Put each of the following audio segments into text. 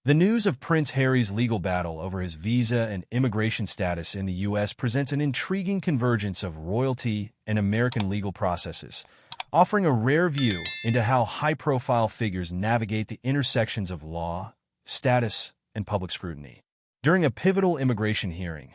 The news of Prince Harry's legal battle over his visa and immigration status in the U.S. presents an intriguing convergence of royalty and American legal processes, offering a rare view into how high-profile figures navigate the intersections of law, status, and public scrutiny. During a pivotal immigration hearing,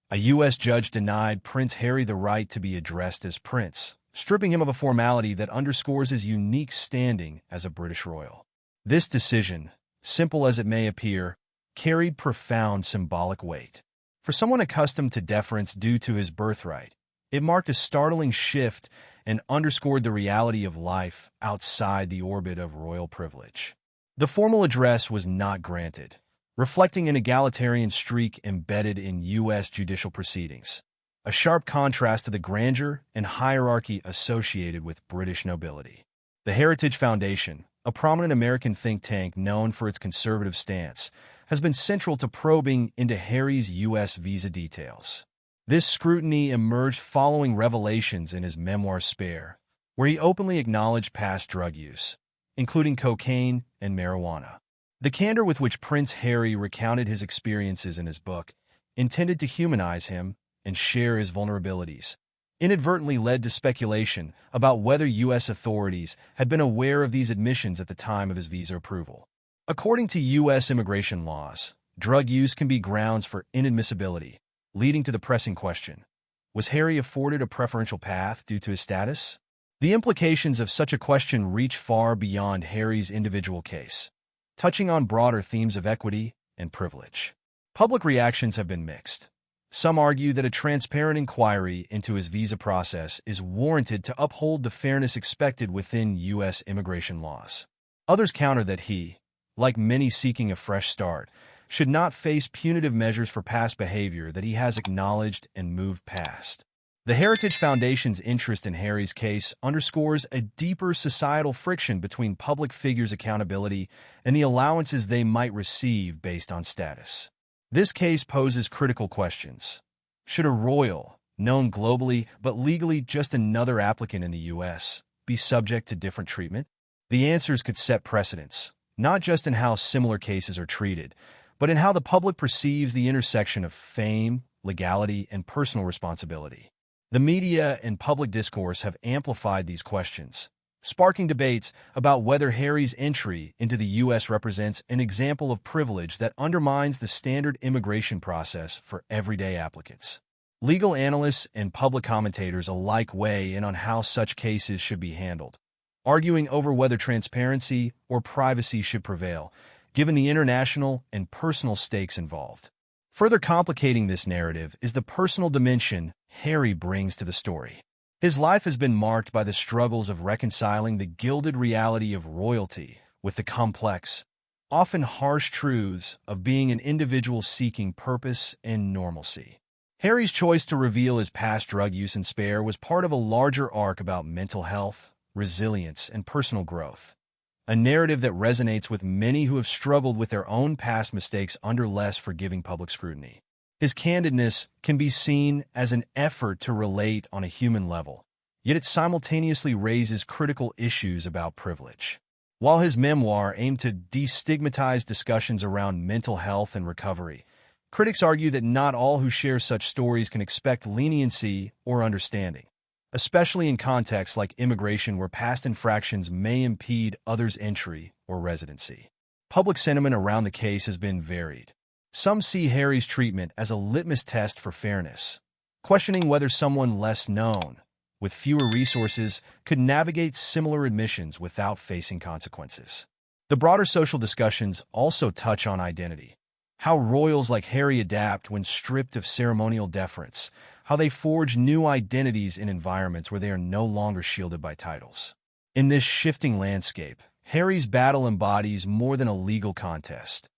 a U.S. judge denied Prince Harry the right to be addressed as Prince, stripping him of a formality that underscores his unique standing as a British royal. This decision, simple as it may appear, carried profound symbolic weight. For someone accustomed to deference due to his birthright, it marked a startling shift and underscored the reality of life outside the orbit of royal privilege. The formal address was not granted, reflecting an egalitarian streak embedded in U.S. judicial proceedings, a sharp contrast to the grandeur and hierarchy associated with British nobility. The Heritage Foundation, a prominent American think tank known for its conservative stance, has been central to probing into Harry's U.S. visa details. This scrutiny emerged following revelations in his memoir Spare, where he openly acknowledged past drug use, including cocaine and marijuana. The candor with which Prince Harry recounted his experiences in his book, intended to humanize him and share his vulnerabilities, inadvertently led to speculation about whether U.S. authorities had been aware of these admissions at the time of his visa approval. According to U.S. immigration laws, drug use can be grounds for inadmissibility, leading to the pressing question: was Harry afforded a preferential path due to his status? The implications of such a question reach far beyond Harry's individual case, touching on broader themes of equity and privilege. Public reactions have been mixed. Some argue that a transparent inquiry into his visa process is warranted to uphold the fairness expected within U.S. immigration laws. Others counter that he, like many seeking a fresh start, should not face punitive measures for past behavior that he has acknowledged and moved past. The Heritage Foundation's interest in Harry's case underscores a deeper societal friction between public figures' accountability and the allowances they might receive based on status. This case poses critical questions. Should a royal, known globally but legally just another applicant in the U.S., be subject to different treatment? The answers could set precedents, not just in how similar cases are treated, but in how the public perceives the intersection of fame, legality, and personal responsibility. The media and public discourse have amplified these questions, sparking debates about whether Harry's entry into the U.S. represents an example of privilege that undermines the standard immigration process for everyday applicants. Legal analysts and public commentators alike weigh in on how such cases should be handled, arguing over whether transparency or privacy should prevail, given the international and personal stakes involved. Further complicating this narrative is the personal dimension Harry brings to the story. His life has been marked by the struggles of reconciling the gilded reality of royalty with the complex, often harsh truths of being an individual seeking purpose and normalcy. Harry's choice to reveal his past drug use in Spare was part of a larger arc about mental health, resilience, and personal growth, a narrative that resonates with many who have struggled with their own past mistakes under less forgiving public scrutiny. His candidness can be seen as an effort to relate on a human level, yet it simultaneously raises critical issues about privilege. While his memoir aimed to destigmatize discussions around mental health and recovery, critics argue that not all who share such stories can expect leniency or understanding, especially in contexts like immigration where past infractions may impede others' entry or residency. Public sentiment around the case has been varied. Some see Harry's treatment as a litmus test for fairness, questioning whether someone less known, with fewer resources, could navigate similar admissions without facing consequences. The broader social discussions also touch on identity, how royals like Harry adapt when stripped of ceremonial deference, how they forge new identities in environments where they are no longer shielded by titles. In this shifting landscape, Harry's battle embodies more than a legal contest.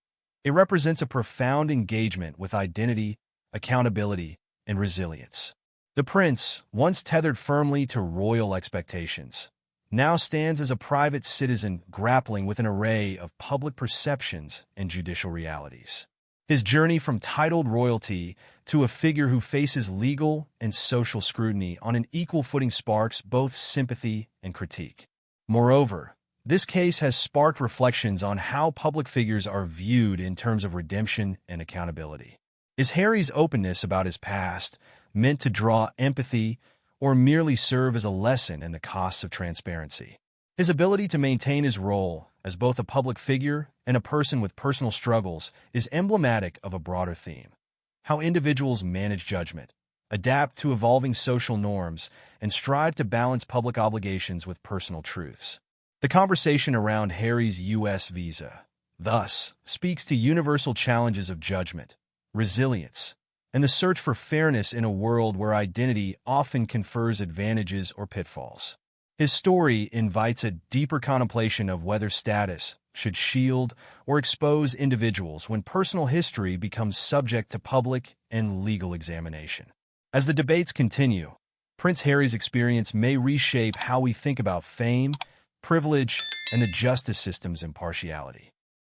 It represents a profound engagement with identity, accountability, and resilience. The prince, once tethered firmly to royal expectations, now stands as a private citizen grappling with an array of public perceptions and judicial realities. His journey from titled royalty to a figure who faces legal and social scrutiny on an equal footing sparks both sympathy and critique. Moreover, This case has sparked reflections on how public figures are viewed in terms of redemption and accountability. Is Harry's openness about his past meant to draw empathy or merely serve as a lesson in the costs of transparency? His ability to maintain his role as both a public figure and a person with personal struggles is emblematic of a broader theme: how individuals manage judgment, adapt to evolving social norms, and strive to balance public obligations with personal truths. The conversation around Harry's U.S. visa, thus, speaks to universal challenges of judgment, resilience, and the search for fairness in a world where identity often confers advantages or pitfalls. His story invites a deeper contemplation of whether status should shield or expose individuals when personal history becomes subject to public and legal examination. As the debates continue, Prince Harry's experience may reshape how we think about fame, privilege, and the justice system's impartiality.